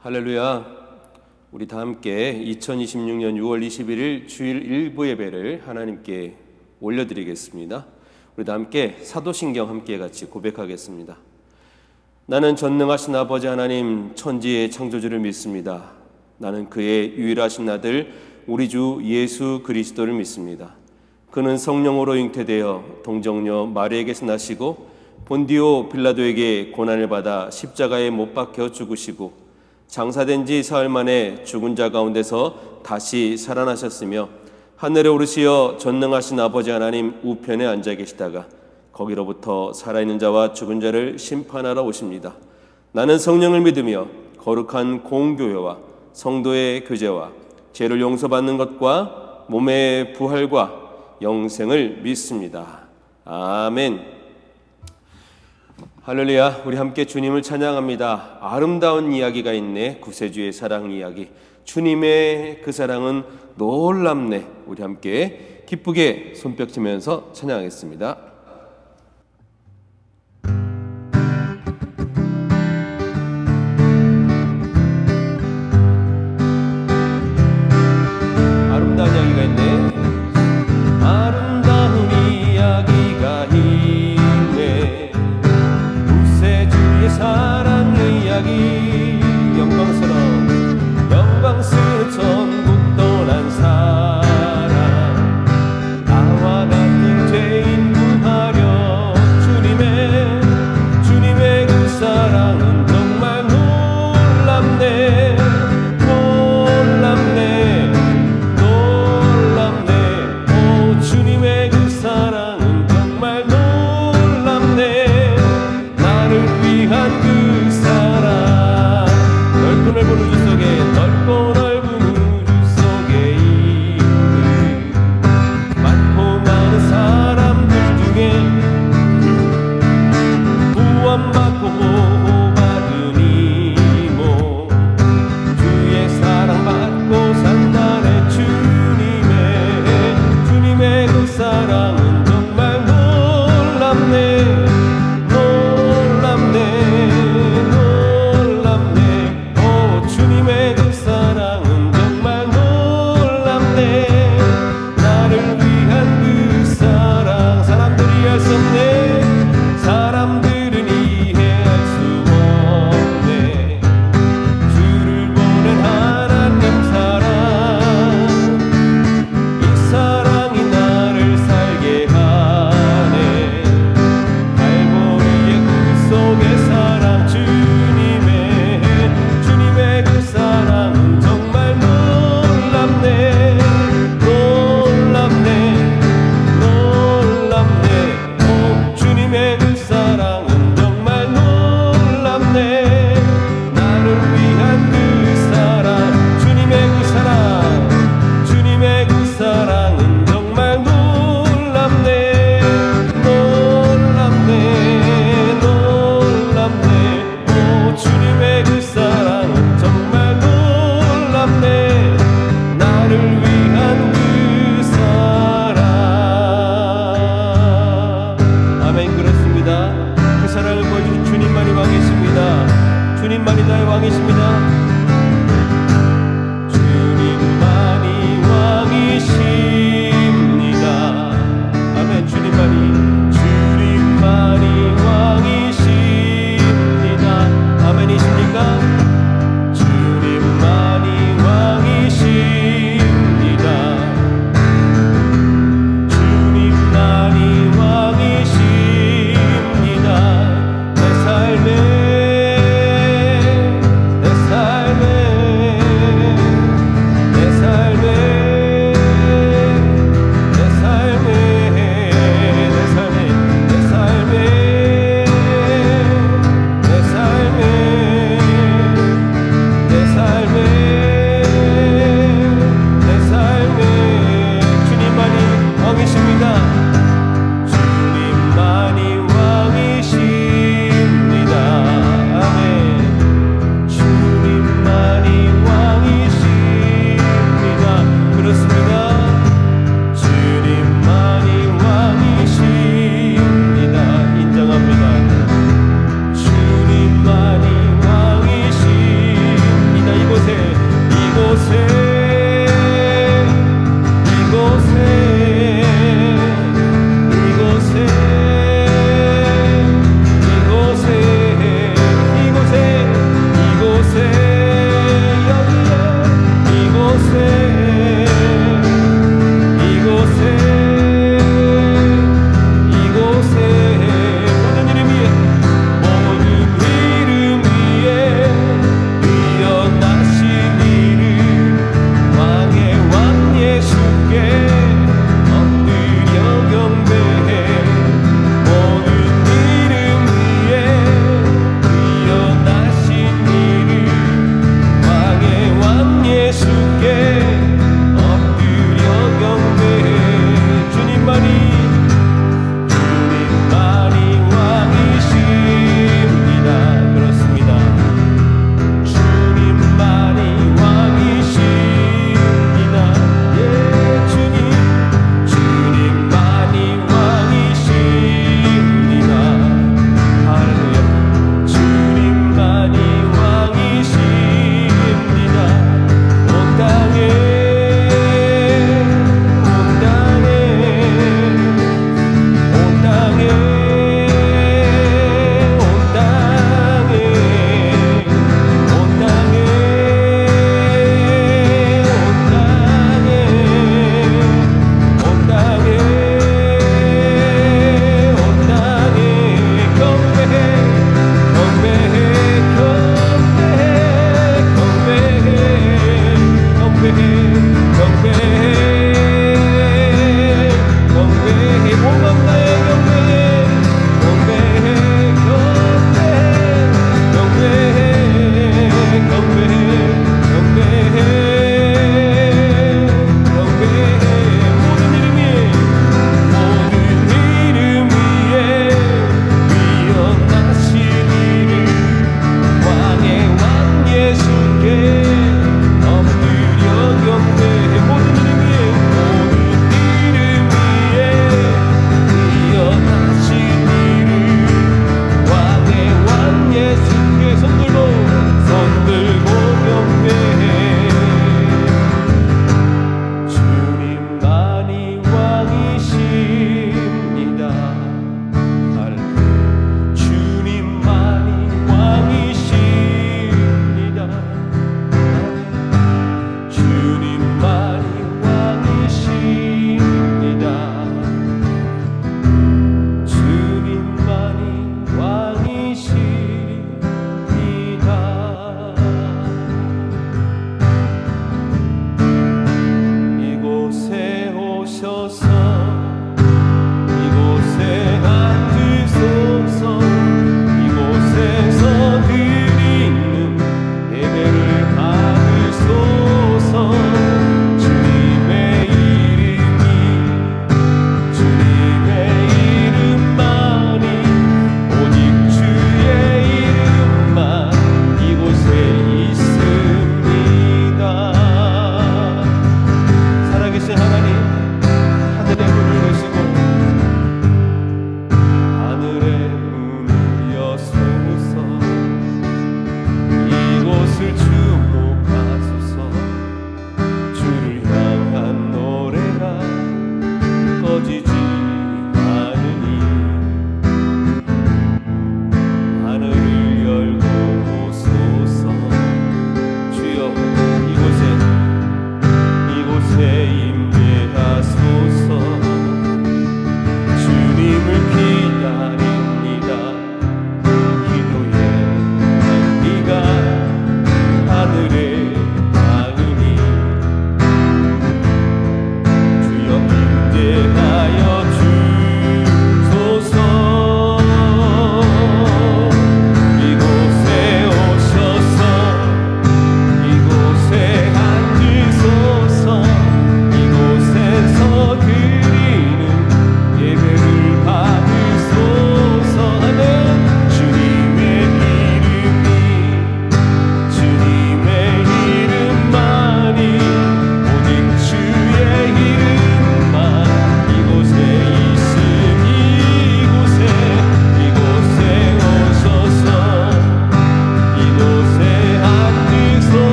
할렐루야. 우리 다 함께 2026년 6월 21일 주일 일부 예배를 하나님께 올려드리겠습니다. 우리 다 함께 사도신경 함께 같이 고백하겠습니다. 나는 전능하신 아버지 하나님 천지의 창조주를 믿습니다. 나는 그의 유일하신 아들 우리 주 예수 그리스도를 믿습니다. 그는 성령으로 잉태되어 동정녀 마리에게서 나시고 본디오 빌라도에게 고난을 받아 십자가에 못 박혀 죽으시고 장사된 지 사흘 만에 죽은 자 가운데서 다시 살아나셨으며 하늘에 오르시어 전능하신 아버지 하나님 우편에 앉아 계시다가 거기로부터 살아있는 자와 죽은 자를 심판하러 오십니다. 나는 성령을 믿으며 거룩한 공교회와 성도의 교제와 죄를 용서받는 것과 몸의 부활과 영생을 믿습니다. 아멘. 할렐루야. 우리 함께 주님을 찬양합니다. 아름다운 이야기가 있네. 구세주의 사랑 이야기. 주님의 그 사랑은 놀랍네. 우리 함께 기쁘게 손뼉 치면서 찬양하겠습니다. 아름다운 이야기가 있네. 아름다운 이야기가 있네. 구세주의 사랑 이야기. 영광스러운 천국 떠난 사랑. 나와 같은 죄인 구하려 주님의 그 사랑은 정말 놀랍네. 오 주님의 그 사랑은 정말 놀랍네. 나를 위한 그 사랑. 넓고 넓은 우주 속에 있는 많고 많은 사람들 중에 구원받고 보호받은 이모 주의 사랑받고 산다네. 주님의 그 사랑은 정말 놀랍네. 오 주님의 그 사랑은 정말 놀랍네. 나를 위한 그 사랑. 사람들이 할 수 없네. 사람들은 이해할 수 없네. 주를 보낸 하나님 사랑. 이 사랑이 나를 살게 하네. 갈보리의 그 속의 사랑. 주님의 그 사랑은 정말 놀랍네. 오 주님의 그 사랑은 정말 놀랍네. 나를 위한 그 사랑. 주님의 그 사랑은 정말 놀랍네. 오 주님의 그 사랑은 정말 놀랍네. 나를 위한 그 사랑. 아멘. 그렇습니다. 그 사랑을 보여주신 주님만이 왕이십니다. 주님만이 나의 왕이십니다. 주님만이 왕이십니다. 아멘. 주님만이 왕이십니다. 아멘이십니까? 주님만이 왕이십니다. 주님만이 왕이십니다. 내 삶에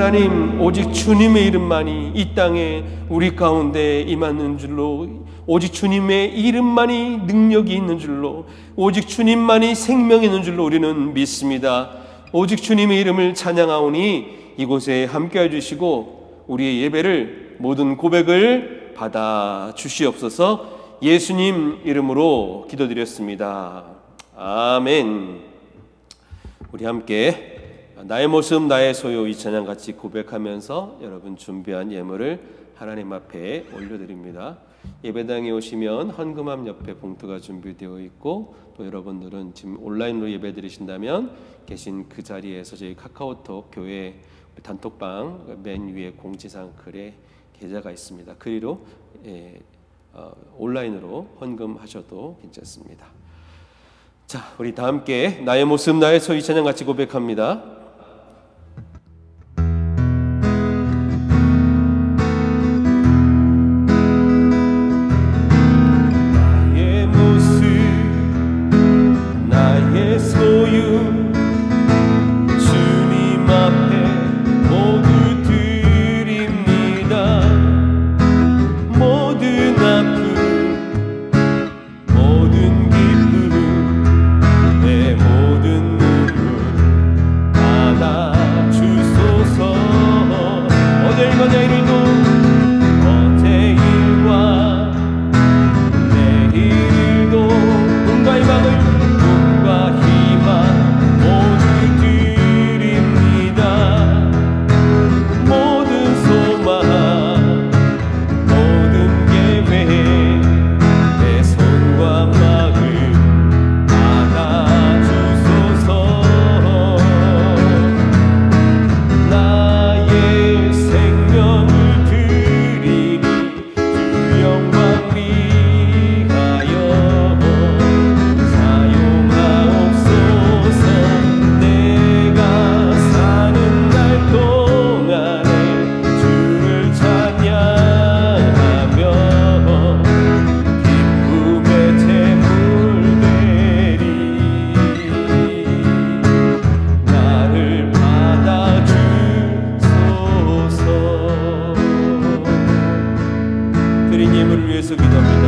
하나님, 오직 주님의 이름만이 이 땅에 우리 가운데 임하는 줄로, 오직 주님의 이름만이 능력이 있는 줄로, 오직 주님만이 생명이 있는 줄로 우리는 믿습니다. 오직 주님의 이름을 찬양하오니 이곳에 함께해 주시고 우리의 예배를, 모든 고백을 받아 주시옵소서. 예수님 이름으로 기도드렸습니다. 아멘. 우리 함께 나의 모습 나의 소유 이 찬양 같이 고백하면서 여러분 준비한 예물을 하나님 앞에 올려드립니다. 예배당에 오시면 헌금함 옆에 봉투가 준비되어 있고, 또 여러분들은 지금 온라인으로 예배 드리신다면 계신 그 자리에서 저희 카카오톡 교회 단톡방 맨 위에 공지사항 글에 계좌가 있습니다. 그리로 온라인으로 헌금하셔도 괜찮습니다. 자, 우리 다 함께 나의 모습 나의 소유 찬양 같이 고백합니다. 나의 모습 나의 소유 주님 앞에 모두 드립니다. 모든 아픔 모든 기쁨 내 모든 눈물 받아주소서. 어제 일과 내일도 어제 일과 내일도 꿈과 희망을 꿈과 희망 모두 드립니다. 모든 소망 모든 계획 내 손과 마음 받아주소서. 나의 생명을 드리니 주 영광 위하여 사용하옵소서. 내가 사는 날 동안에 주를 찬양하며 기쁨의 제물 되리. 나를 받아주소서. 드린 예물을 위해서 기도합니다.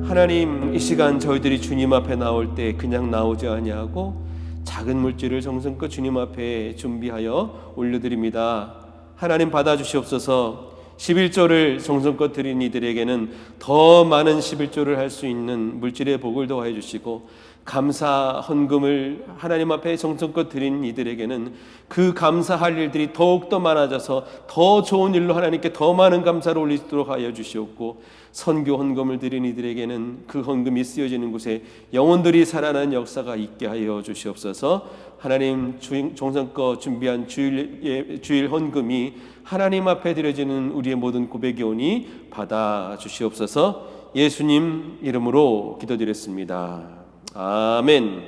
하나님, 이 시간 저희들이 주님 앞에 나올 때 그냥 나오지 아니하고 작은 물질을 정성껏 주님 앞에 준비하여 올려드립니다. 하나님 받아주시옵소서. 11조를 정성껏 드린 이들에게는 더 많은 11조를 할 수 있는 물질의 복을 더하여 주시고, 감사 헌금을 하나님 앞에 정성껏 드린 이들에게는 그 감사할 일들이 더욱더 많아져서 더 좋은 일로 하나님께 더 많은 감사를 올리도록 하여 주시옵고, 선교 헌금을 드린 이들에게는 그 헌금이 쓰여지는 곳에 영혼들이 살아나는 역사가 있게 하여 주시옵소서. 하나님, 정성껏 준비한 주일 헌금이 하나님 앞에 드려지는 우리의 모든 고백이 오니 받아 주시옵소서. 예수님 이름으로 기도드렸습니다. 아멘.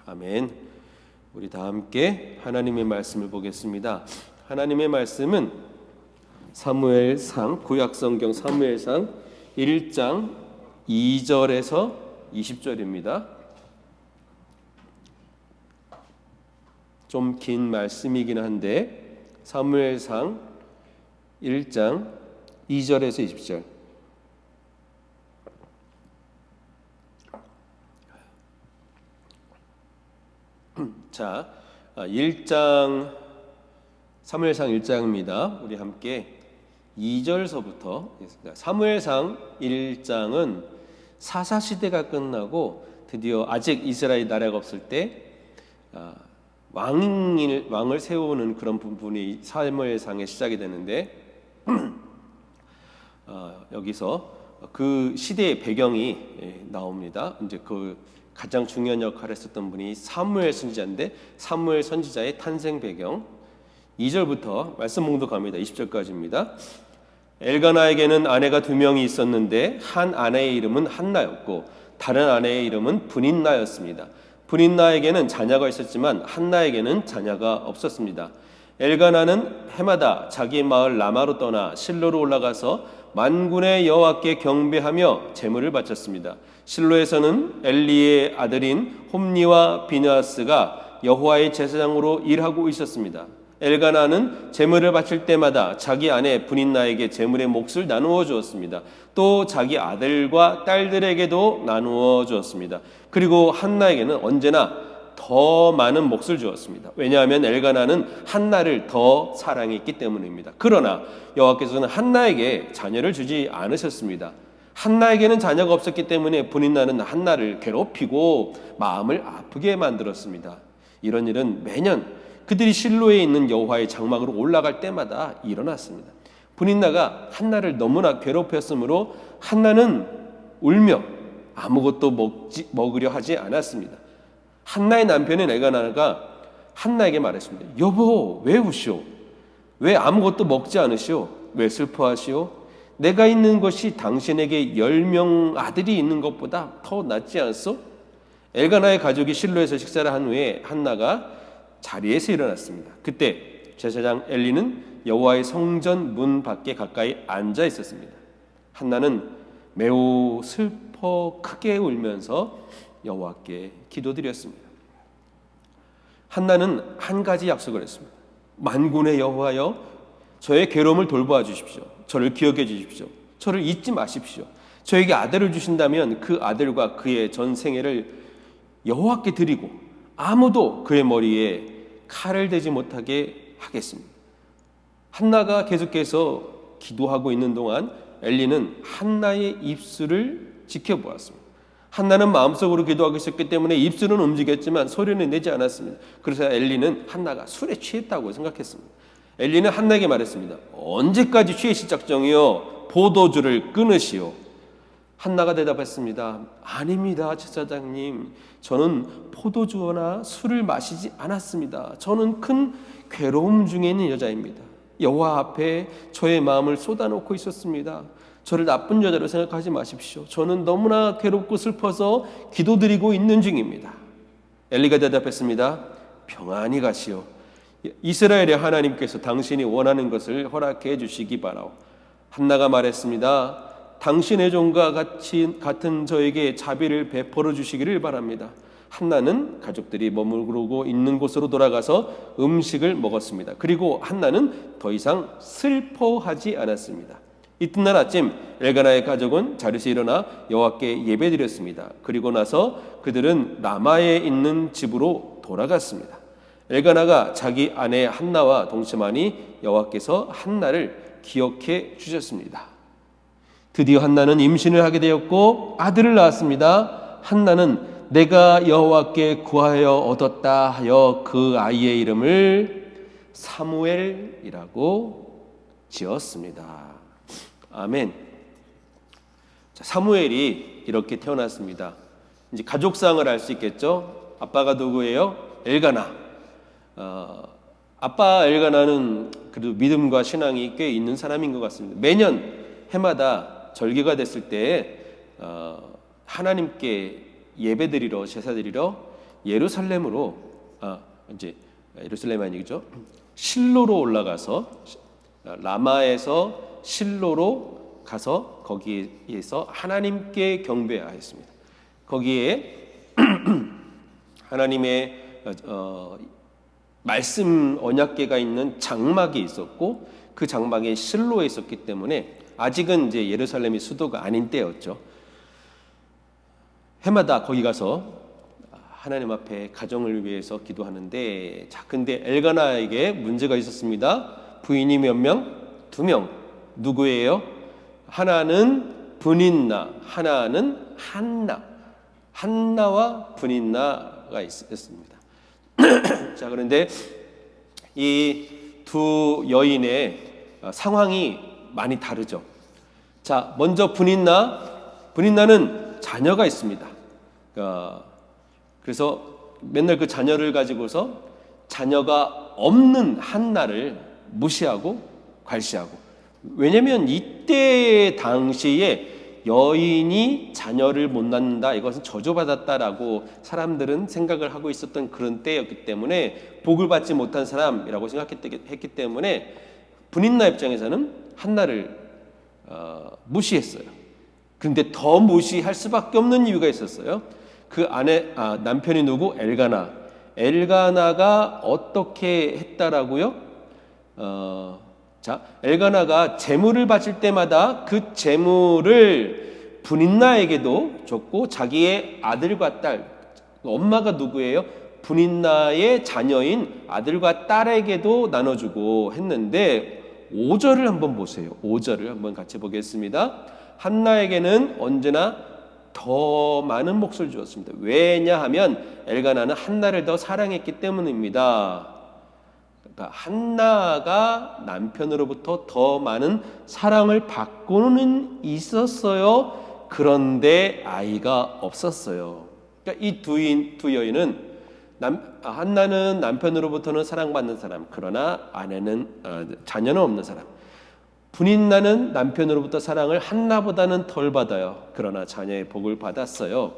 아멘. 우리 다 함께 하나님의 말씀을 보겠습니다. 하나님의 말씀은 사무엘상, 구약성경 사무엘상 1장 2절에서 20절입니다. 좀 긴 말씀이긴 한데 사무엘상 1장 2절에서 20절. 자, 1장 사무엘상 1장입니다. 우리 함께 2절서부터 사무엘상 1장은 사사시대가 끝나고 드디어 아직 이스라엘 나라가 없을 때 왕을 세우는 그런 부분이 사무엘상에 시작이 되는데 여기서 그 시대의 배경이 나옵니다. 이제 그 가장 중요한 역할을 했었던 분이 사무엘 선지자인데 사무엘 선지자의 탄생 배경 2절부터 말씀 봉독합니다. 20절까지입니다. 엘가나에게는 아내가 2명이 있었는데 한 아내의 이름은 한나였고 다른 아내의 이름은 브닌나였습니다. 브닌나에게는 자녀가 있었지만 한나에게는 자녀가 없었습니다. 엘가나는 해마다 자기 마을 라마로 떠나 실로로 올라가서 만군의 여호와께 경배하며 제물을 바쳤습니다. 실로에서는 엘리의 아들인 홈니와 비느하스가 여호와의 제사장으로 일하고 있었습니다. 엘가나는 제물을 바칠 때마다 자기 아내 브닌나에게 제물의 몫을 나누어 주었습니다. 또 자기 아들과 딸들에게도 나누어 주었습니다. 그리고 한나에게는 언제나 더 많은 몫을 주었습니다. 왜냐하면 엘가나는 한나를 더 사랑했기 때문입니다. 그러나 여호와께서는 한나에게 자녀를 주지 않으셨습니다. 한나에게는 자녀가 없었기 때문에 브닌나는 한나를 괴롭히고 마음을 아프게 만들었습니다. 이런 일은 매년 그들이 실로에 있는 여호와의 장막으로 올라갈 때마다 일어났습니다. 브닌나가 한나를 너무나 괴롭혔으므로 한나는 울며 아무것도 먹으려 하지 않았습니다. 한나의 남편인 엘가나가 한나에게 말했습니다. 여보, 왜 우시오? 왜 아무것도 먹지 않으시오? 왜 슬퍼하시오? 내가 있는 것이 당신에게 10명 아들이 있는 것보다 더 낫지 않소? 엘가나의 가족이 실로에서 식사를 한 후에 한나가 자리에서 일어났습니다. 그때 제사장 엘리는 여호와의 성전 문 밖에 가까이 앉아 있었습니다. 한나는 매우 슬퍼 크게 울면서 여호와께 기도드렸습니다. 한나는 한 가지 약속을 했습니다. 만군의 여호와여, 저의 괴로움을 돌보아 주십시오. 저를 기억해 주십시오. 저를 잊지 마십시오. 저에게 아들을 주신다면 그 아들과 그의 전 생애를 여호와께 드리고 아무도 그의 머리에 칼을 대지 못하게 하겠습니다. 한나가 계속해서 기도하고 있는 동안 엘리는 한나의 입술을 지켜보았습니다. 한나는 마음속으로 기도하고 있었기 때문에 입술은 움직였지만 소리는 내지 않았습니다. 그래서 엘리는 한나가 술에 취했다고 생각했습니다. 엘리는 한나에게 말했습니다. 언제까지 취하실 작정이요? 포도주를 끊으시오. 한나가 대답했습니다. 아닙니다, 제사장님. 저는 포도주나 술을 마시지 않았습니다. 저는 큰 괴로움 중에 있는 여자입니다. 여호와 앞에 저의 마음을 쏟아놓고 있었습니다. 저를 나쁜 여자로 생각하지 마십시오. 저는 너무나 괴롭고 슬퍼서 기도드리고 있는 중입니다. 엘리가 대답했습니다. 평안히 가시오. 이스라엘의 하나님께서 당신이 원하는 것을 허락해 주시기 바라오. 한나가 말했습니다. 당신의 종과 같은 저에게 자비를 베풀어 주시기를 바랍니다. 한나는 가족들이 머무르고 있는 곳으로 돌아가서 음식을 먹었습니다. 그리고 한나는 더 이상 슬퍼하지 않았습니다. 이튿날 아침 엘가나의 가족은 자리에서 일어나 여호와께 예배드렸습니다. 그리고 나서 그들은 라마에 있는 집으로 돌아갔습니다. 엘가나가 자기 아내 한나와 동침하니 여호와께서 한나를 기억해 주셨습니다. 드디어 한나는 임신을 하게 되었고 아들을 낳았습니다. 한나는 내가 여호와께 구하여 얻었다 하여 그 아이의 이름을 사무엘이라고 지었습니다. 아멘. 자, 사무엘이 이렇게 태어났습니다. 이제 가족상을 알 수 있겠죠? 아빠가 누구예요? 엘가나. 아빠 엘가나는 그래도 믿음과 신앙이 꽤 있는 사람인 것 같습니다. 매년 해마다 절기가 됐을 때 하나님께 예배드리러 제사드리러 예루살렘으로 이제 예루살렘 아니죠? 실로로 올라가서 라마에서 실로로 가서 거기에서 하나님께 경배하였습니다. 거기에 하나님의 말씀 언약궤가 있는 장막이 있었고 그 장막이 실로에 있었기 때문에 아직은 이제 예루살렘이 수도가 아닌 때였죠. 해마다 거기 가서 하나님 앞에 가정을 위해서 기도하는데 자 근데 엘가나에게 문제가 있었습니다. 부인이 몇 명? 2명. 누구예요? 하나는 브닌나, 하나는 한나. 한나와 브닌나가 있습니다. 자 그런데 이 두 여인의 상황이 많이 다르죠. 자 먼저 브닌나는 자녀가 있습니다. 그래서 맨날 그 자녀를 가지고서 자녀가 없는 한나를 무시하고 괄시하고, 왜냐하면 이때 당시에 여인이 자녀를 못 낳는다, 이것은 저주받았다라고 사람들은 생각을 하고 있었던 그런 때였기 때문에 복을 받지 못한 사람이라고 생각했기 때문에 브닌나 입장에서는 한나를 무시했어요. 그런데 더 무시할 수밖에 없는 이유가 있었어요. 그 남편이 누구? 엘가나. 엘가나가 어떻게 했다라고요? 자, 엘가나가 재물을 바칠 때마다 그 재물을 분인나에게도 줬고 자기의 아들과 딸, 엄마가 누구예요? 분인나의 자녀인 아들과 딸에게도 나눠주고 했는데 5절을 한번 보세요. 5절을 한번 같이 보겠습니다. 한나에게는 언제나 더 많은 몫을 주었습니다. 왜냐하면 엘가나는 한나를 더 사랑했기 때문입니다. 그러니까 한나가 남편으로부터 더 많은 사랑을 받고는 있었어요. 그런데 아이가 없었어요. 그러니까 이 두 여인은 한나는 남편으로부터는 사랑받는 사람, 그러나 자녀는 없는 사람. 분인나는 남편으로부터 사랑을 한나보다는 덜 받아요. 그러나 자녀의 복을 받았어요.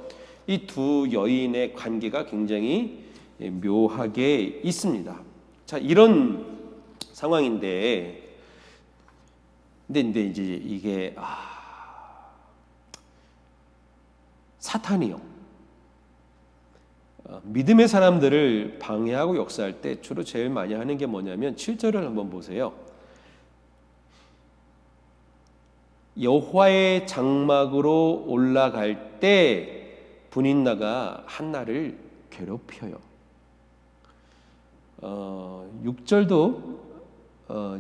이 두 여인의 관계가 굉장히 묘하게 있습니다. 자, 이런 상황인데, 근데 이제 이게 사탄이요. 믿음의 사람들을 방해하고 역사할 때 주로 제일 많이 하는 게 뭐냐면 7절을 한번 보세요. 여호와의 장막으로 올라갈 때 분인나가 한나를 괴롭혀요. 6절도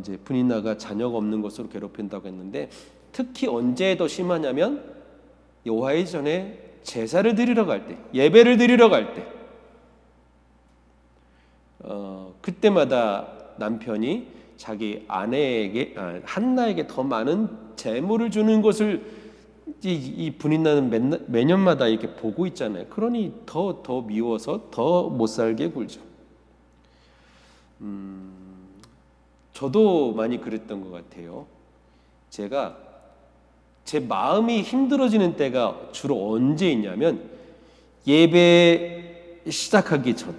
이제 분인나가 자녀가 없는 것으로 괴롭힌다고 했는데 특히 언제 더 심하냐면 여호와의 전에 제사를 드리러 갈 때, 예배를 드리러 갈 때, 그때마다 남편이 자기 아내에게 한나에게 더 많은 재물을 주는 것을 이 분인나는 매년마다 이렇게 보고 있잖아요. 그러니 더 미워서 더 못 살게 굴죠. 저도 많이 그랬던 것 같아요. 제가 제 마음이 힘들어지는 때가 주로 언제 있냐면 예배 시작하기 전.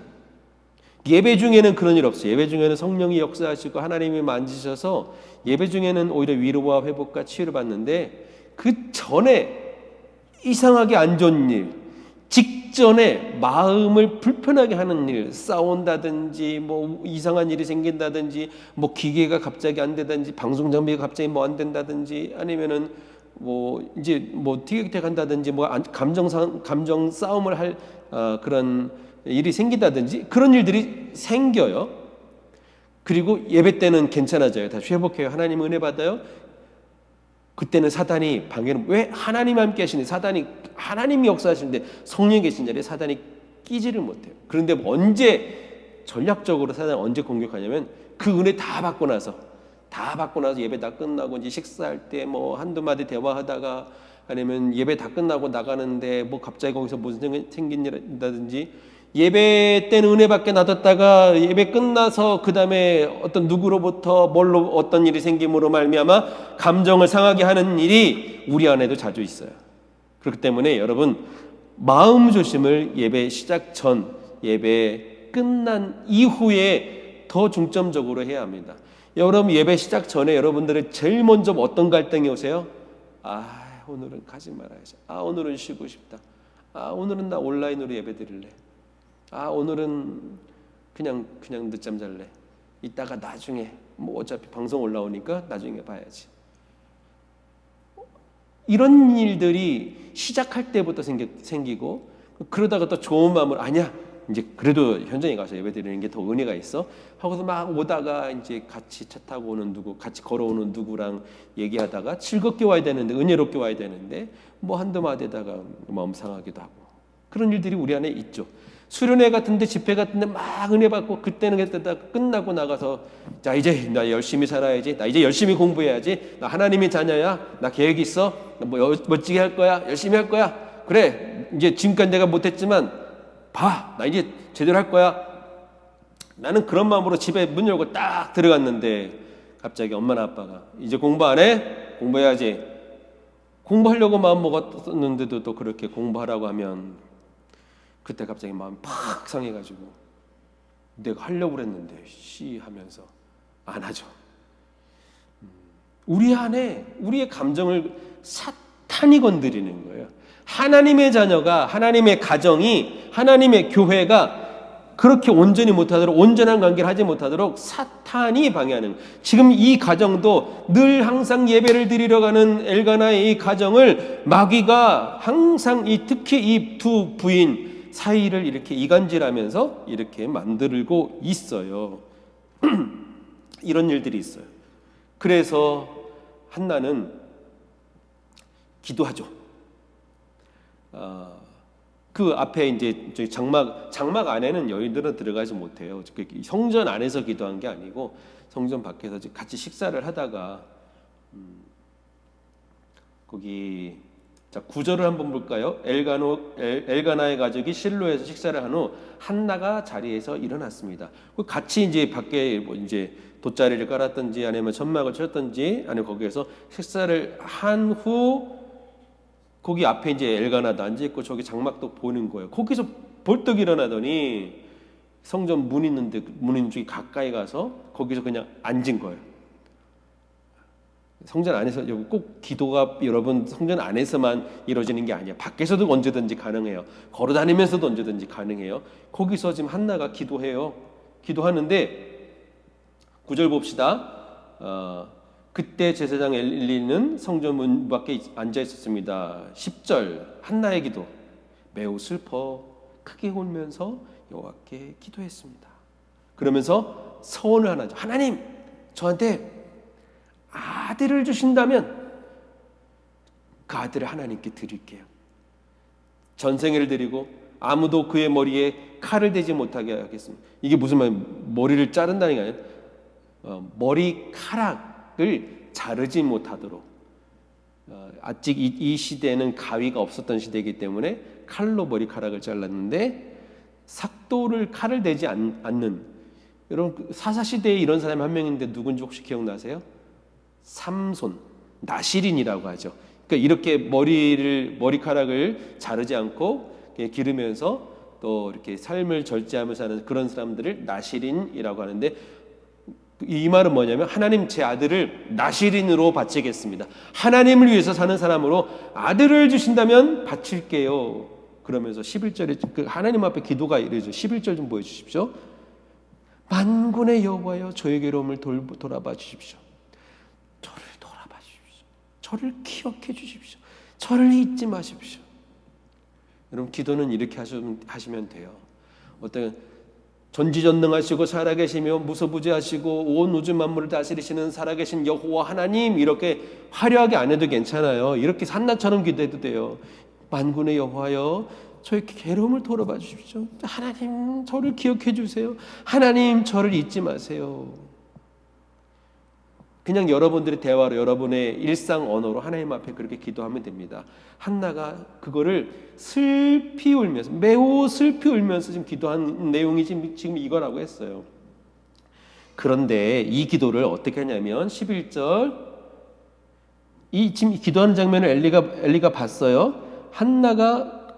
예배 중에는 그런 일 없어요. 예배 중에는 성령이 역사하시고 하나님이 만지셔서 예배 중에는 오히려 위로와 회복과 치유를 받는데 그 전에 이상하게 안 좋은 일, 직전에 마음을 불편하게 하는 일, 싸운다든지 뭐 이상한 일이 생긴다든지 뭐 기계가 갑자기 안 되든지 방송 장비가 갑자기 뭐 안 된다든지 아니면은 뭐 이제 뭐 티격태격 한다든지 뭐 감정 싸움을 할 그런 일이 생긴다든지 그런 일들이 생겨요. 그리고 예배 때는 괜찮아져요. 다시 회복해요. 하나님 은혜 받아요. 그때는 사단이 방해를, 왜 하나님 함께 하시니 하나님이 역사하시는데 성령이 계신 자리에 사단이 끼지를 못해요. 그런데 언제 전략적으로 사단이 언제 공격하냐면 그 은혜 다 받고 나서 예배 다 끝나고 이제 식사할 때 뭐 한두 마디 대화하다가 아니면 예배 다 끝나고 나가는데 뭐 갑자기 거기서 무슨 생긴 일 있다든지 예배 때는 은혜 받게 놔뒀다가 예배 끝나서 그 다음에 어떤 누구로부터 어떤 일이 생김으로 말미암아 감정을 상하게 하는 일이 우리 안에도 자주 있어요. 그렇기 때문에 여러분 마음 조심을 예배 시작 전, 예배 끝난 이후에 더 중점적으로 해야 합니다. 여러분 예배 시작 전에 여러분들은 제일 먼저 어떤 갈등이 오세요? 오늘은 가지 말아야지. 오늘은 쉬고 싶다. 오늘은 나 온라인으로 예배 드릴래. 오늘은 그냥 늦잠 잘래. 이따가 나중에 뭐 어차피 방송 올라오니까 나중에 봐야지. 이런 일들이 시작할 때부터 생기고 그러다가 또 좋은 마음을 아니야. 이제 그래도 현장에 가서 예배 드리는 게 더 은혜가 있어. 하고서 막 오다가 이제 같이 차 타고 오는 같이 걸어오는 누구랑 얘기하다가 즐겁게 와야 되는데 은혜롭게 와야 되는데 뭐 한두 마디에다가 마음 상하기도 하고 그런 일들이 우리 안에 있죠. 수련회 같은데 집회 같은데 막 은혜 받고 그때는 그때다 끝나고 나가서 자 이제 나 열심히 살아야지. 나 이제 열심히 공부해야지. 나 하나님의 자녀야. 나 계획 있어. 나 뭐 멋지게 할 거야. 열심히 할 거야. 그래 이제 지금까지 내가 못했지만 나 이제 제대로 할 거야. 나는 그런 마음으로 집에 문 열고 딱 들어갔는데 갑자기 엄마나 아빠가 이제 공부 안 해? 공부해야지. 공부하려고 마음 먹었는데도 또 그렇게 공부하라고 하면 그때 갑자기 마음이 팍 상해가지고 내가 하려고 그랬는데 하면서 안 하죠. 우리 안에 우리의 감정을 사탄이 건드리는 거예요. 하나님의 자녀가, 하나님의 가정이, 하나님의 교회가 그렇게 온전히 못하도록, 온전한 관계를 하지 못하도록 사탄이 방해하는, 지금 이 가정도 늘 항상 예배를 드리러 가는 엘가나의 이 가정을 마귀가 항상 특히 이 두 부인 사이를 이렇게 이간질하면서 이렇게 만들고 있어요. 이런 일들이 있어요. 그래서 한나는 기도하죠. 그 앞에 이제 장막 안에는 여인들은 들어가지 못해요. 성전 안에서 기도한 게 아니고 성전 밖에서 같이 식사를 하다가 거기 자 9절을 한번 볼까요? 엘가나의 가족이 실로에서 식사를 한 후 한나가 자리에서 일어났습니다. 같이 이제 밖에 뭐 이제 돗자리를 깔았든지 아니면 천막을 쳤든지 아니면 거기에서 식사를 한 후 거기 앞에 이제 엘가나도 앉아 있고 저기 장막도 보는 거예요. 거기서 벌떡 일어나더니 성전 문 있는데 문 있는 쪽이 가까이 가서 거기서 그냥 앉은 거예요. 성전 안에서 꼭 기도가 여러분 성전 안에서만 이루어지는 게 아니야. 밖에서도 언제든지 가능해요. 걸어 다니면서도 언제든지 가능해요. 거기서 지금 한나가 기도해요. 기도하는데 9절 봅시다. 그때 제사장 엘리는 성전 문 밖에 앉아 있었습니다. 10절 한나의 기도. 매우 슬퍼 크게 울면서 여호와께 기도했습니다. 그러면서 서원을 하나 하죠. 하나님, 저한테 아들을 주신다면 그 아들을 하나님께 드릴게요. 전생애를 드리고 아무도 그의 머리에 칼을 대지 못하게 하겠습니다. 이게 무슨 말이에요? 머리를 자른다는 게 아니라 머리카락을 자르지 못하도록. 아직 이 시대는 가위가 없었던 시대이기 때문에 칼로 머리카락을 잘랐는데 삭도를 칼을 대지 않는, 여러분 사사시대에 이런 사람이 한 명인데 누군지 혹시 기억나세요? 삼손, 나시린이라고 하죠. 그러니까 이렇게 머리카락을 자르지 않고 기르면서 또 이렇게 삶을 절제하면서 하는 그런 사람들을 나시린이라고 하는데, 이 말은 뭐냐면 하나님, 제 아들을 나시린으로 바치겠습니다. 하나님을 위해서 사는 사람으로 아들을 주신다면 바칠게요. 그러면서 11절에 그 하나님 앞에 기도가 이르죠. 11절 좀 보여주십시오. 만군의 여호와여, 저의 괴로움을 돌아봐 주십시오. 저를 돌아봐 주십시오. 저를 기억해 주십시오. 저를 잊지 마십시오. 여러분, 기도는 이렇게 하시면 돼요. 어떤 전지전능하시고 살아계시며 무소부지하시고 온 우주 만물을 다스리시는 살아계신 여호와 하나님, 이렇게 화려하게 안 해도 괜찮아요. 이렇게 한나처럼 기도해도 돼요. 만군의 여호와여, 저의 괴로움을 돌아봐 주십시오. 하나님, 저를 기억해 주세요. 하나님, 저를 잊지 마세요. 그냥 여러분들의 대화로, 여러분의 일상 언어로 하나님 앞에 그렇게 기도하면 됩니다. 한나가 그거를 슬피 울면서, 매우 슬피 울면서 지금 기도한 내용이 지금 이거라고 했어요. 그런데 이 기도를 어떻게 하냐면 11절, 지금 기도하는 장면을 엘리가 봤어요. 한나가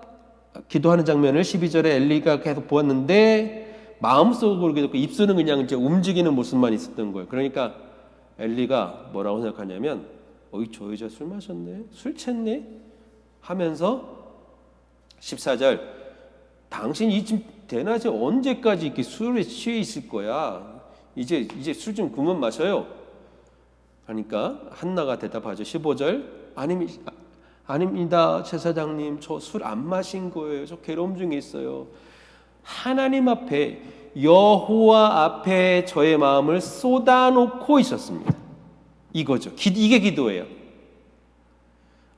기도하는 장면을 12절에 엘리가 계속 보았는데 마음속으로 계속 입술은 그냥 이제 움직이는 모습만 있었던 거예요. 그러니까 엘리가 뭐라고 생각하냐면, 저 여자 술 마셨네? 술 챘네? 하면서 14절, 당신 지금 대낮에 언제까지 이렇게 술에 취해 있을 거야? 이제 술 좀 그만 마셔요. 하니까 한나가 대답하죠. 15절, 아닙니다, 제사장님. 저 술 안 마신 거예요. 저 괴로움 중에 있어요. 하나님 앞에, 여호와 앞에 저의 마음을 쏟아놓고 있었습니다. 이거죠. 이게 기도예요.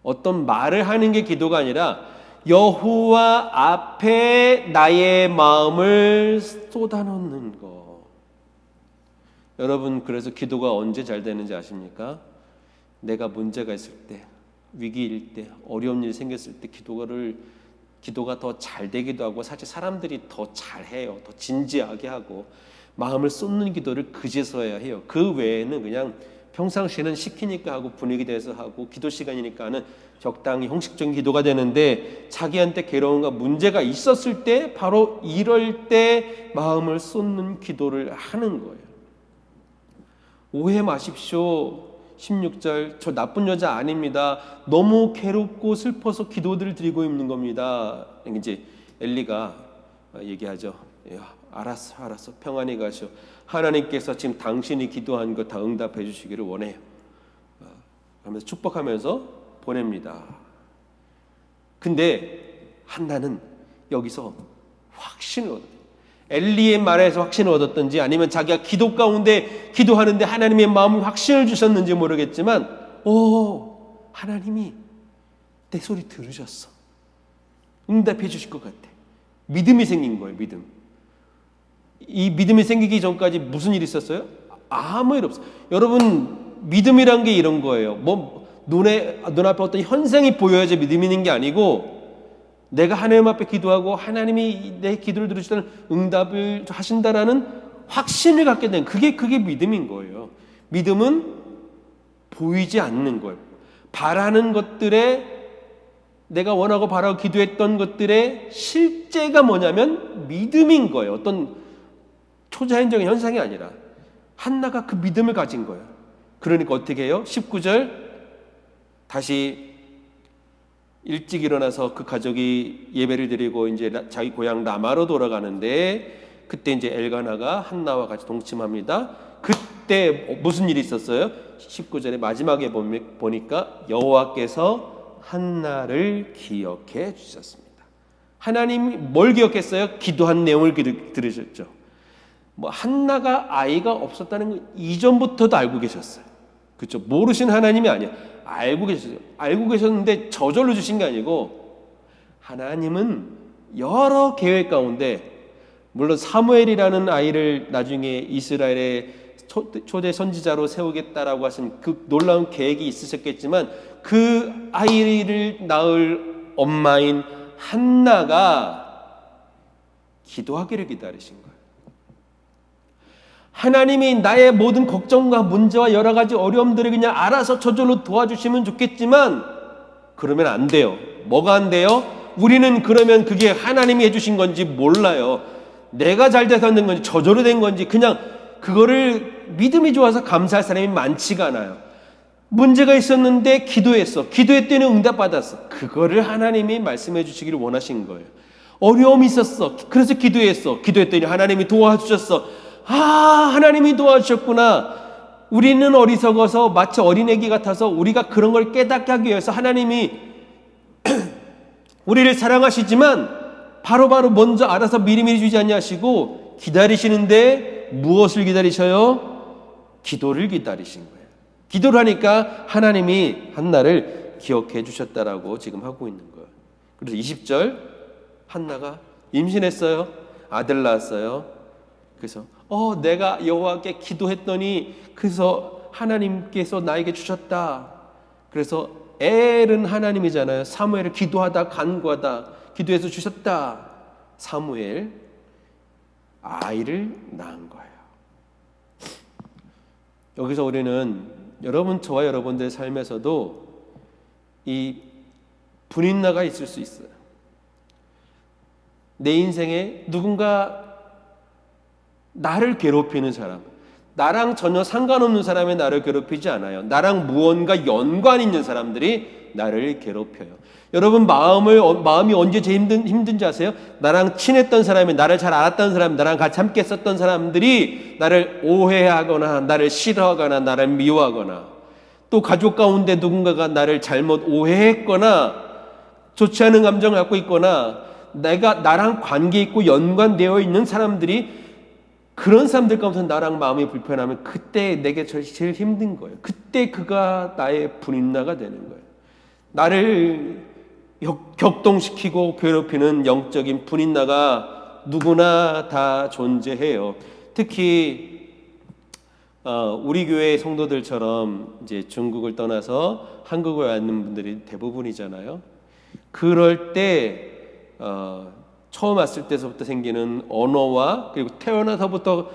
어떤 말을 하는 게 기도가 아니라 여호와 앞에 나의 마음을 쏟아놓는 거. 여러분, 그래서 기도가 언제 잘 되는지 아십니까? 내가 문제가 있을 때, 위기일 때, 어려운 일이 생겼을 때 기도가 더 잘 되기도 하고, 사실 사람들이 더 잘해요. 더 진지하게 하고, 마음을 쏟는 기도를 그제서야 해요. 그 외에는 그냥 평상시에는 시키니까 하고, 분위기 대해서 하고, 기도 시간이니까 하는 적당히 형식적인 기도가 되는데, 자기한테 괴로움과 문제가 있었을 때, 바로 이럴 때 마음을 쏟는 기도를 하는 거예요. 오해 마십시오. 16절, 저 나쁜 여자 아닙니다. 너무 괴롭고 슬퍼서 기도들을 드리고 있는 겁니다. 이제 엘리가 얘기하죠. 알았어. 평안히 가시오. 하나님께서 지금 당신이 기도한 거 다 응답해 주시기를 원해요. 하면서 축복하면서 보냅니다. 근데 한나는 여기서 확신을 얻어요. 엘리의 말에서 확신을 얻었든지 아니면 자기가 기도 가운데 기도하는데 하나님의 마음을 확신을 주셨는지 모르겠지만 하나님이 내 소리 들으셨어. 응답해 주실 것 같아. 믿음이 생긴 거예요. 믿음. 이 믿음이 생기기 전까지 무슨 일이 있었어요? 아무 일 없어요. 여러분, 믿음이란 게 이런 거예요. 눈앞에 어떤 현상이 보여야지 믿음이 있는 게 아니고, 내가 하나님 앞에 기도하고 하나님이 내 기도를 들으시다는 응답을 하신다라는 확신을 갖게 된 그게 믿음인 거예요. 믿음은 보이지 않는 거예요. 바라는 것들에 내가 원하고 바라고 기도했던 것들의 실제가 뭐냐면 믿음인 거예요. 어떤 초자연적인 현상이 아니라 한나가 그 믿음을 가진 거예요. 그러니까 어떻게 해요? 19절 다시 일찍 일어나서 그 가족이 예배를 드리고 이제 자기 고향 라마로 돌아가는데 그때 이제 엘가나가 한나와 같이 동침합니다. 그때 무슨 일이 있었어요? 19절의 마지막에 보니까 여호와께서 한나를 기억해 주셨습니다. 하나님이 뭘 기억했어요? 기도한 내용을 들으셨죠. 한나가 아이가 없었다는 건 이전부터도 알고 계셨어요. 그렇죠? 모르신 하나님이 아니야. 알고 계셨어요. 알고 계셨는데 저절로 주신 게 아니고 하나님은 여러 계획 가운데 물론 사무엘이라는 아이를 나중에 이스라엘의 초대 선지자로 세우겠다라고 하신 그 놀라운 계획이 있으셨겠지만 그 아이를 낳을 엄마인 한나가 기도하기를 기다리신 거예요. 하나님이 나의 모든 걱정과 문제와 여러 가지 어려움들을 그냥 알아서 저절로 도와주시면 좋겠지만 그러면 안 돼요. 뭐가 안 돼요? 우리는 그러면 그게 하나님이 해주신 건지 몰라요. 내가 잘 돼서 된 건지 저절로 된 건지 그냥 그거를 믿음이 좋아서 감사할 사람이 많지가 않아요. 문제가 있었는데 기도했더니 응답받았어. 그거를 하나님이 말씀해 주시기를 원하신 거예요. 어려움이 있었어. 그래서 기도했더니 하나님이 도와주셨어. 하나님이 도와주셨구나. 우리는 어리석어서 마치 어린애기 같아서 우리가 그런 걸 깨닫게 하기 위해서 하나님이 우리를 사랑하시지만 바로바로 먼저 알아서 미리미리 주지 아니하시고 기다리시는데 무엇을 기다리셔요? 기도를 기다리신 거예요. 기도를 하니까 하나님이 한나를 기억해 주셨다라고 지금 하고 있는 거예요. 그래서 20절 한나가 임신했어요. 아들 낳았어요. 그래서 내가 여호와께 기도했더니 그래서 하나님께서 나에게 주셨다. 그래서 엘은 하나님이잖아요. 사무엘을 기도하다 간구하다 기도해서 주셨다. 사무엘 아이를 낳은 거예요. 여기서 우리는 저와 여러분들의 삶에서도 이 분인나가 있을 수 있어요. 내 인생에 누군가 나를 괴롭히는 사람, 나랑 전혀 상관없는 사람이 나를 괴롭히지 않아요. 나랑 무언가 연관 있는 사람들이 나를 괴롭혀요. 여러분 마음이 언제 제일 힘든지 아세요? 나랑 친했던 사람이, 나를 잘 알았던 사람, 나랑 같이 함께 했었던 사람들이 나를 오해하거나 나를 싫어하거나 나를 미워하거나 또 가족 가운데 누군가가 나를 잘못 오해했거나 좋지 않은 감정을 갖고 있거나 나랑 관계 있고 연관되어 있는 사람들이 그런 사람들 가운데 나랑 마음이 불편하면 그때 내게 제일 힘든 거예요. 그때 그가 나의 분인나가 되는 거예요. 나를 격동시키고 괴롭히는 영적인 분인나가 누구나 다 존재해요. 특히 우리 교회 성도들처럼 이제 중국을 떠나서 한국에 왔는 분들이 대부분이잖아요. 그럴 때 처음 왔을 때서부터 생기는 언어와 그리고 태어나서부터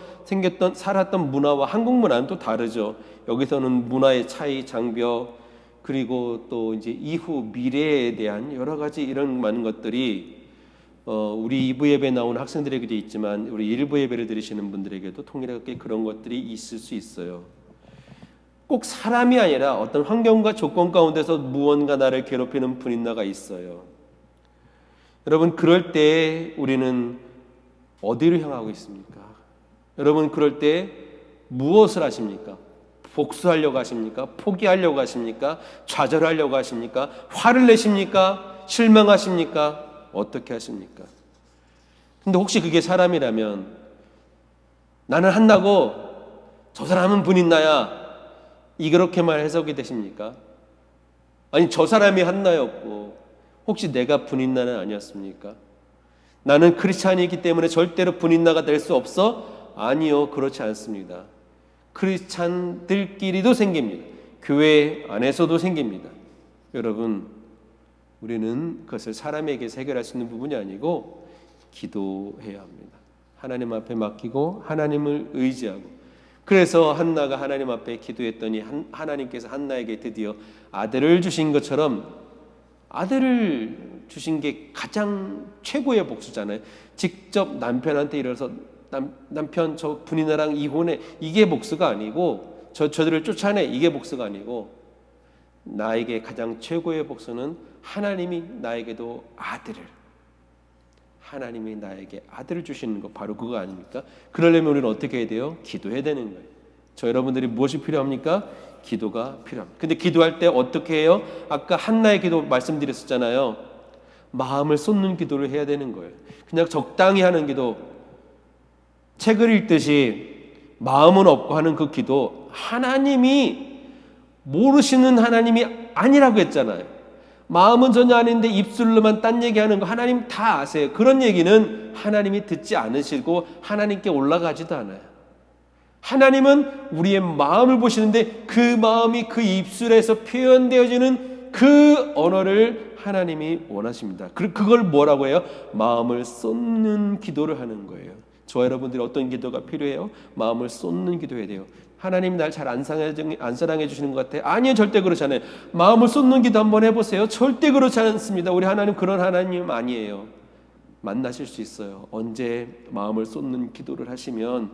살았던 문화와 한국 문화는 또 다르죠. 여기서는 문화의 차이, 장벽, 그리고 또 이제 이후 미래에 대한 여러 가지 이런 많은 것들이 우리 2부 예배에 나오는 학생들에게도 있지만 우리 1부 예배를 들으시는 분들에게도 통일하게 그런 것들이 있을 수 있어요. 꼭 사람이 아니라 어떤 환경과 조건 가운데서 무언가 나를 괴롭히는 분인나가 있어요. 여러분 그럴 때 우리는 어디로 향하고 있습니까? 여러분 그럴 때 무엇을 하십니까? 복수하려고 하십니까? 포기하려고 하십니까? 좌절하려고 하십니까? 화를 내십니까? 실망하십니까? 어떻게 하십니까? 근데 혹시 그게 사람이라면 나는 한나고 저 사람은 분인나야 이렇게만 해석이 되십니까? 아니 저 사람이 한나였고 혹시 내가 분인나는 아니었습니까? 나는 크리스찬이기 때문에 절대로 분인나가 될 수 없어? 아니요, 그렇지 않습니다. 크리스찬들끼리도 생깁니다. 교회 안에서도 생깁니다. 여러분, 우리는 그것을 사람에게 해결할 수 있는 부분이 아니고 기도해야 합니다. 하나님 앞에 맡기고 하나님을 의지하고. 그래서 한나가 하나님 앞에 기도했더니 하나님께서 한나에게 드디어 아들을 주신 것처럼, 아들을 주신 게 가장 최고의 복수잖아요. 직접 남편한테 이래서 남편 저 분이나랑 이혼해, 이게 복수가 아니고, 저들을 쫓아내, 이게 복수가 아니고, 나에게 가장 최고의 복수는 하나님이 나에게도 하나님이 나에게 아들을 주시는 거, 바로 그거 아닙니까? 그러려면 우리는 어떻게 해야 돼요? 기도해야 되는 거예요. 저 여러분들이 무엇이 필요합니까? 기도가 필요합니다. 근데 기도할 때 어떻게 해요? 아까 한나의 기도 말씀드렸었잖아요. 마음을 쏟는 기도를 해야 되는 거예요. 그냥 적당히 하는 기도, 책을 읽듯이 마음은 없고 하는 그 기도, 하나님이 모르시는 하나님이 아니라고 했잖아요. 마음은 전혀 아닌데 입술로만 딴 얘기하는 거 하나님 다 아세요. 그런 얘기는 하나님이 듣지 않으시고 하나님께 올라가지도 않아요. 하나님은 우리의 마음을 보시는데 그 마음이 그 입술에서 표현되어지는 그 언어를 하나님이 원하십니다. 그걸 뭐라고 해요? 마음을 쏟는 기도를 하는 거예요. 저와 여러분들이 어떤 기도가 필요해요? 마음을 쏟는 기도해야 돼요. 하나님 날 잘 안 사랑해 주시는 것 같아요. 아니요, 절대 그렇지 않아요. 마음을 쏟는 기도 한번 해보세요. 절대 그렇지 않습니다. 우리 하나님 그런 하나님 아니에요. 만나실 수 있어요. 언제 마음을 쏟는 기도를 하시면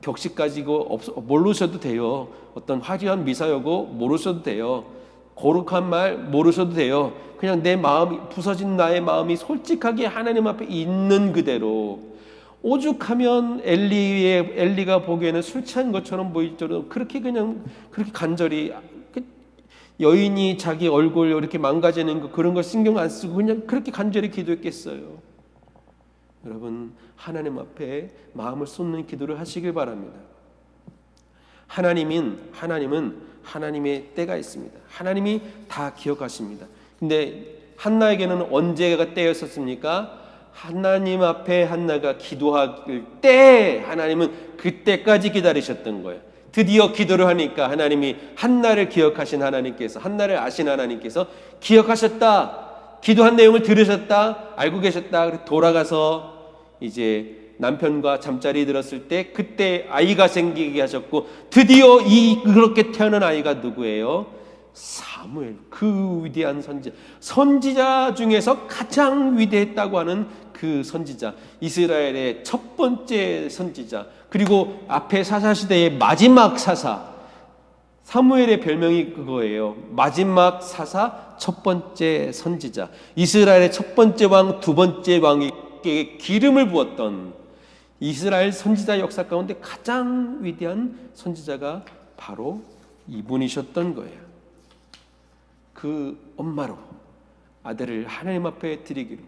격식 가지고 모르셔도 돼요. 어떤 화려한 미사여고 모르셔도 돼요. 거룩한 말 모르셔도 돼요. 그냥 내 마음이 부서진 나의 마음이 솔직하게 하나님 앞에 있는 그대로, 오죽하면 엘리가 보기에는 술 취한 것처럼 보일 정도로 그렇게 간절히 여인이 자기 얼굴 이렇게 망가지는 거, 그런 거 신경 안 쓰고 그냥 그렇게 간절히 기도했겠어요. 여러분, 하나님 앞에 마음을 쏟는 기도를 하시길 바랍니다. 하나님은 하나님의 때가 있습니다. 하나님이 다 기억하십니다. 근데 한나에게는 언제가 때였었습니까? 하나님 앞에 한나가 기도할 때 하나님은 그때까지 기다리셨던 거예요. 드디어 기도를 하니까 하나님이 한나를 기억하신 하나님께서, 한나를 아신 하나님께서 기억하셨다, 기도한 내용을 들으셨다, 알고 계셨다. 돌아가서 이제 남편과 잠자리 들었을 때 그때 아이가 생기게 하셨고, 드디어 그렇게 태어난 아이가 누구예요? 사무엘, 그 위대한 선지자 중에서 가장 위대했다고 하는 그 선지자, 이스라엘의 첫 번째 선지자, 그리고 앞에 사사시대의 마지막 사사. 사무엘의 별명이 그거예요. 마지막 사사, 첫 번째 선지자. 이스라엘의 첫 번째 왕, 두 번째 왕에게 기름을 부었던 이스라엘 선지자 역사 가운데 가장 위대한 선지자가 바로 이분이셨던 거예요. 그 엄마로 아들을 하나님 앞에 드리기로,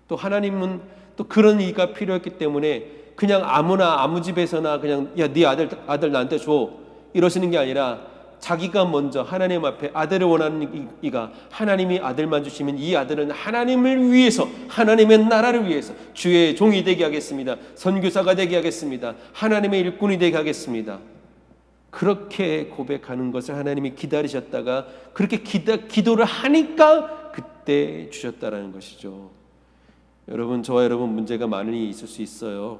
또 하나님은 또 그런 이가 필요했기 때문에 그냥 아무 집에서나 그냥 네 아들 나한테 줘 이러시는 게 아니라 자기가 먼저 하나님 앞에 아들을 원하는 이가, 하나님이 아들만 주시면 이 아들은 하나님을 위해서, 하나님의 나라를 위해서 주의 종이 되게 하겠습니다. 선교사가 되게 하겠습니다. 하나님의 일꾼이 되게 하겠습니다. 그렇게 고백하는 것을 하나님이 기다리셨다가 그렇게 기도를 하니까 그때 주셨다라는 것이죠. 여러분, 저와 여러분 문제가 많이 있을 수 있어요.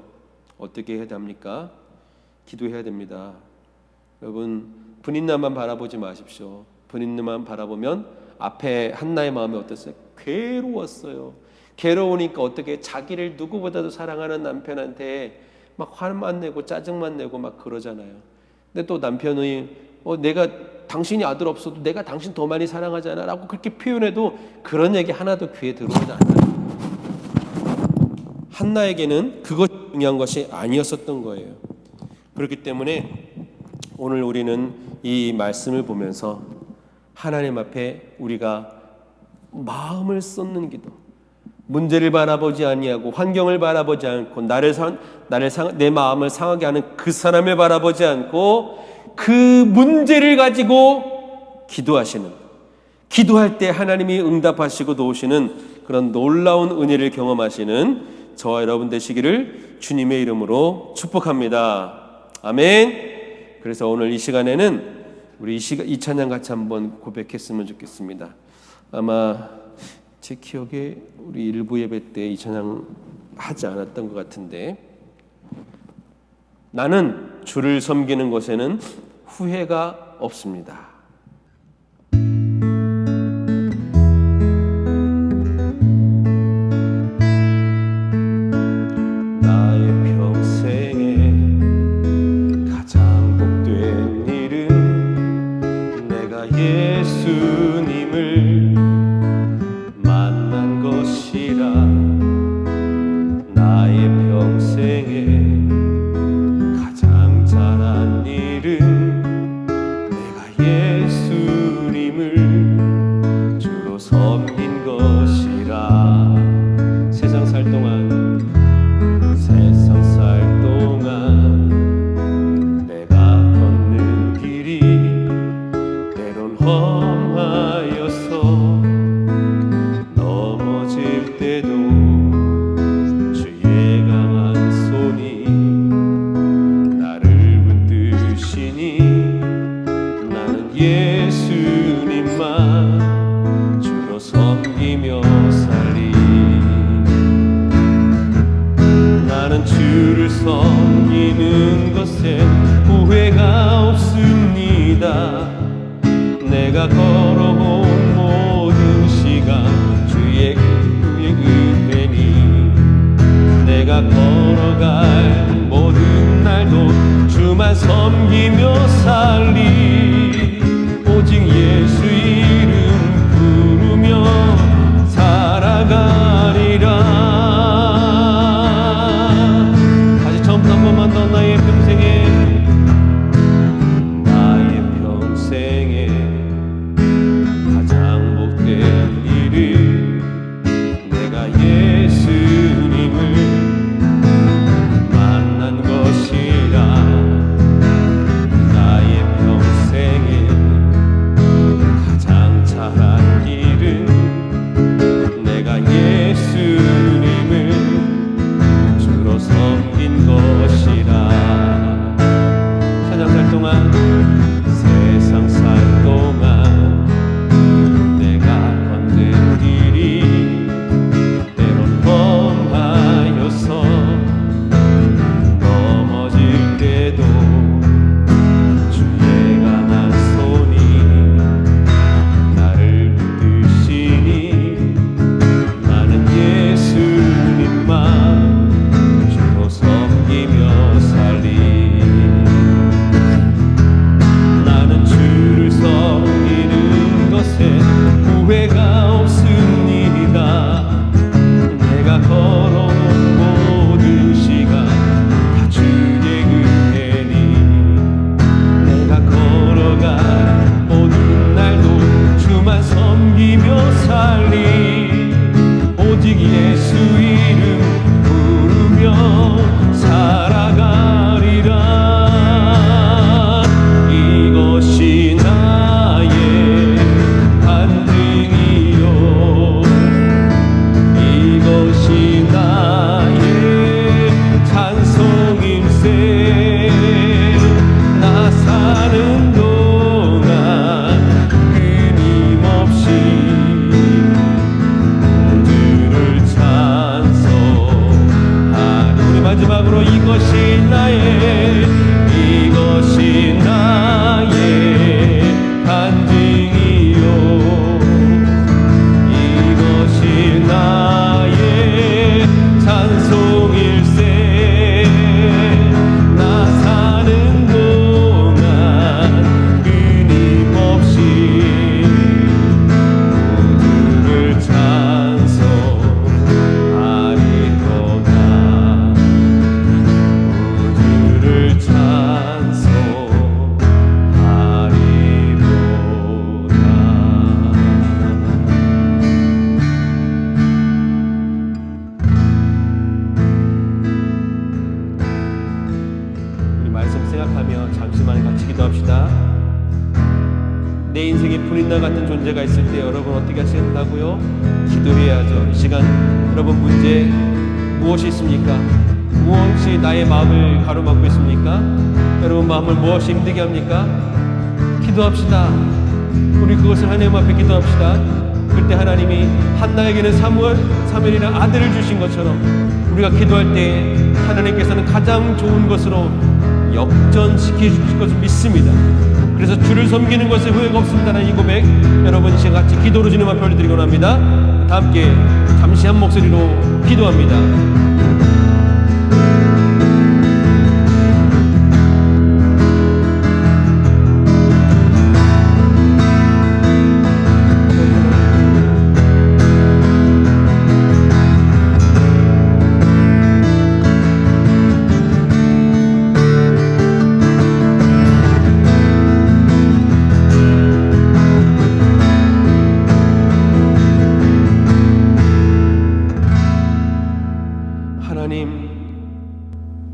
어떻게 해야 합니까? 기도해야 됩니다. 여러분, 분인나만 바라보지 마십시오. 분인나만 바라보면 앞에 한나의 마음이 어땠어요? 괴로웠어요. 괴로우니까 어떻게 자기를 누구보다도 사랑하는 남편한테 막 화만 내고 짜증만 내고 막 그러잖아요. 근데 또 남편이 내가 당신이 아들 없어도 내가 당신 더 많이 사랑하잖아 라고 그렇게 표현해도 그런 얘기 하나도 귀에 들어오지 않아요. 한나에게는 그것이 중요한 것이 아니었었던 거예요. 그렇기 때문에 오늘 우리는 이 말씀을 보면서 하나님 앞에 우리가 마음을 쏟는 기도, 문제를 바라보지 아니하고 환경을 바라보지 않고 내 마음을 상하게 하는 그 사람을 바라보지 않고 그 문제를 가지고 기도하시는, 기도할 때 하나님이 응답하시고 도우시는 그런 놀라운 은혜를 경험하시는 저와 여러분 되시기를 주님의 이름으로 축복합니다. 아멘. 그래서 오늘 이 시간에는 우리 이 찬양 같이 한번 고백했으면 좋겠습니다. 아마 제 기억에 우리 일부 예배 때 이 찬양 하지 않았던 것 같은데, 나는 주를 섬기는 것에는 후회가 없습니다. 예수님을 만난 것이라. 나의 평생에 가장 잘한 일은 내가 예수님을 주로 섬긴 것이라. 세상 살 동안 내가 걷는 길이 때론 험하여서 넘어질 때도 주의 강한 손이 나를 붙드시니 나는 예수님만 주로 섬기며 살리. 나는 주를 섬기는 것에 후회가 없습니다. 내가 걸어온 모든 시간 주의 은혜니, 내가 걸어갈 모든 날도 주만 섬기며 살리. 오직 예수 이름 부르며 살아가리라. 다시 처음부터 한 번만 더. 나의 평생에 가장 복된 일은 내가 예수님을 만난 것이라. 나의 내 인생에 분인나 같은 존재가 있을 때 여러분 어떻게 하신다고요? 기도해야죠. 이 시간 여러분 문제 무엇이 있습니까? 무엇이 나의 마음을 가로막고 있습니까? 여러분 마음을 무엇이 힘들게 합니까? 기도합시다. 우리 그것을 하나님 앞에 기도합시다. 그때 하나님이 한나에게는 사무엘이라는 아들을 주신 것처럼 우리가 기도할 때 하나님께서는 가장 좋은 것으로 역전시켜 주실 것을 믿습니다. 그래서 주를 섬기는 것에 후회가 없습니다라는 이 고백 여러분 이 시간 같이 기도로 주님 앞에 올려드리곤 합니다. 다 함께 잠시 한 목소리로 기도합니다.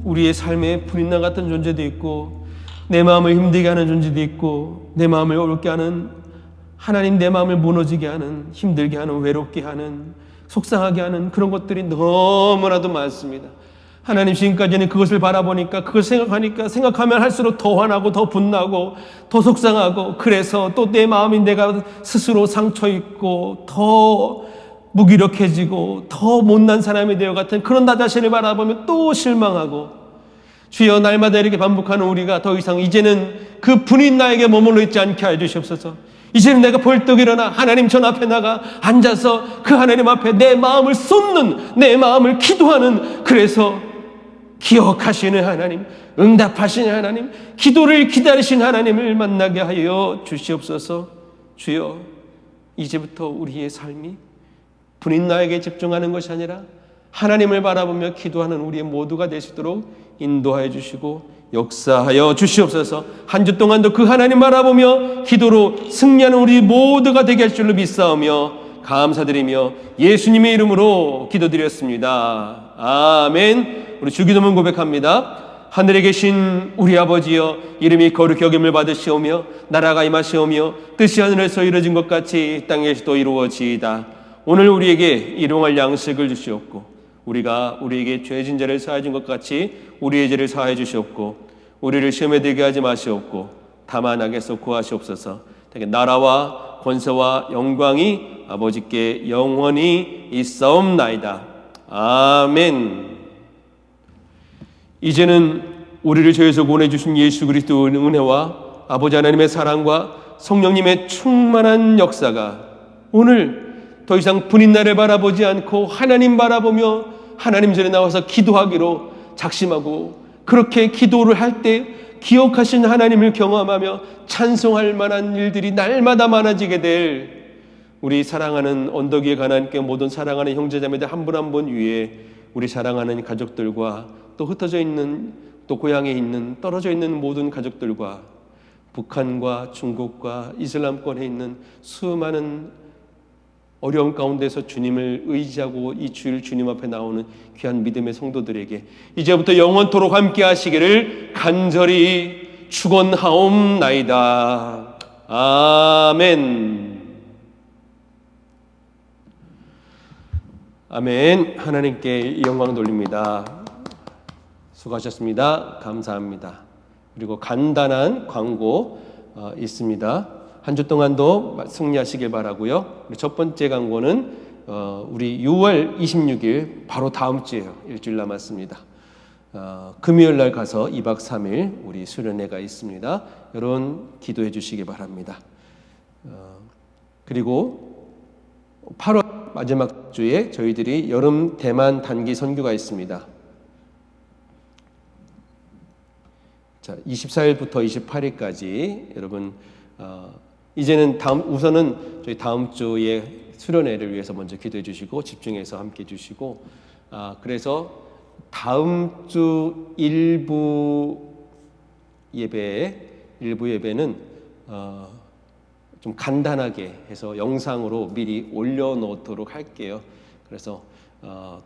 우리의 삶에 불인나 같은 존재도 있고 내 마음을 힘들게 하는 존재도 있고 내 마음을 어렵게 하는 하나님 내 마음을 무너지게 하는 힘들게 하는 외롭게 하는 속상하게 하는 그런 것들이 너무나도 많습니다. 하나님 지금까지는 그것을 바라보니까 그것을 생각하니까 생각하면 할수록 더 화나고 더 분나고 더 속상하고 그래서 또 내 마음이 내가 스스로 상처 입고 더 무기력해지고 더 못난 사람이 되어 같은 그런 나 자신을 바라보면 또 실망하고 주여 날마다 이렇게 반복하는 우리가 더 이상 이제는 그 분인 나에게 머물러 있지 않게 해 주시옵소서. 이제는 내가 벌떡 일어나 하나님 전 앞에 나가 앉아서 그 하나님 앞에 내 마음을 쏟는 내 마음을 기도하는 그래서 기억하시는 하나님 응답하시는 하나님 기도를 기다리신 하나님을 만나게 하여 주시옵소서. 주여 이제부터 우리의 삶이 분인 나에게 집중하는 것이 아니라 하나님을 바라보며 기도하는 우리의 모두가 되시도록 인도하여 주시고 역사하여 주시옵소서. 한 주 동안도 그 하나님 바라보며 기도로 승리하는 우리 모두가 되게 할 줄로 믿사오며 감사드리며 예수님의 이름으로 기도드렸습니다. 아멘. 우리 주기도문 고백합니다. 하늘에 계신 우리 아버지여 이름이 거룩히 여김을 받으시오며 나라가 임하시오며 뜻이 하늘에서 이루어진 것 같이 땅에서도 이루어지이다. 오늘 우리에게 일용할 양식을 주시옵고 우리가 우리에게 죄진 죄를 사하여 준 것 같이 우리의 죄를 사하여 주시옵고 우리를 시험에 들게 하지 마시옵고 다만 악에서 구하시옵소서. 나라와 권세와 영광이 아버지께 영원히 있사옵나이다. 아멘. 이제는 우리를 죄에서 구원해 주신 예수 그리스도의 은혜와 아버지 하나님의 사랑과 성령님의 충만한 역사가 오늘 더 이상 분인 나를 바라보지 않고 하나님 바라보며 하나님 전에 나와서 기도하기로 작심하고 그렇게 기도를 할 때 기억하신 하나님을 경험하며 찬송할 만한 일들이 날마다 많아지게 될 우리 사랑하는 언덕 위에 가나안교회 모든 사랑하는 형제자매들 한 분 한 분 위에 우리 사랑하는 가족들과 또 흩어져 있는 또 고향에 있는 떨어져 있는 모든 가족들과 북한과 중국과 이슬람권에 있는 수많은 어려운 가운데서 주님을 의지하고 이 주일 주님 앞에 나오는 귀한 믿음의 성도들에게 이제부터 영원토록 함께 하시기를 간절히 축원하옵나이다. 아멘. 아멘. 하나님께 영광 돌립니다. 수고하셨습니다. 감사합니다. 그리고 간단한 광고 있습니다. 한 주 동안도 승리하시길 바라고요. 첫 번째 광고는 우리 6월 26일 바로 다음 주에요. 일주일 남았습니다. 금요일 날 가서 2박 3일 우리 수련회가 있습니다. 여러분 기도해 주시기 바랍니다. 그리고 8월 마지막 주에 저희들이 여름 대만 단기 선교가 있습니다. 자, 24일부터 28일까지 여러분 이제는 우선은 저희 다음 주에 수련회를 위해서 먼저 기도해 주시고 집중해서 함께 해 주시고 그래서 다음 주 일부 예배는 좀 간단하게 해서 영상으로 미리 올려놓도록 할게요. 그래서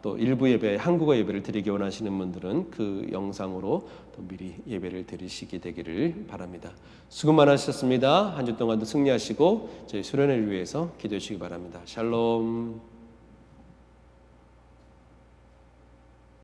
또 일부 예배, 한국어 예배를 드리기 원하시는 분들은 그 영상으로 또 미리 예배를 드리시게 되기를 바랍니다. 수고 많으셨습니다. 한 주 동안도 승리하시고 저희 수련회를 위해서 기도해 주시기 바랍니다. 샬롬.